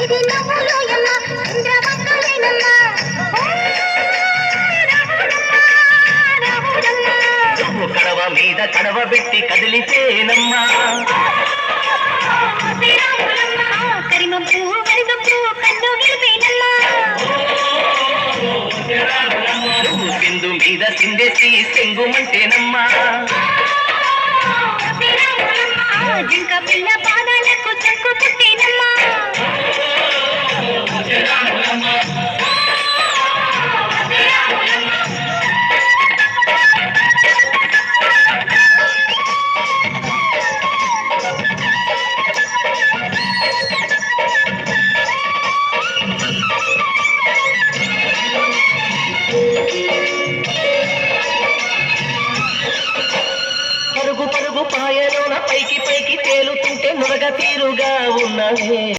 ఇది నవ్వులోయమ్మ చంద్రవంకలేనమ్మ నువ్వు కడవ మీద కడవ పెట్టి కదిలితేనమ్మా కరిమప్పు కరిమప్పు కన్ను గెలిపేనమ్మా నువ్వు సింధు మీద సిందేసి సెంగుమంటేనమ్మా జింక పిల్ల పాదాలకు చక్కు పుట్టేనమ్మా పరుగు పరుగు పాయలోన పైకి పైకి తేలుతుంటే నురగ తీరుగా ఉన్నవే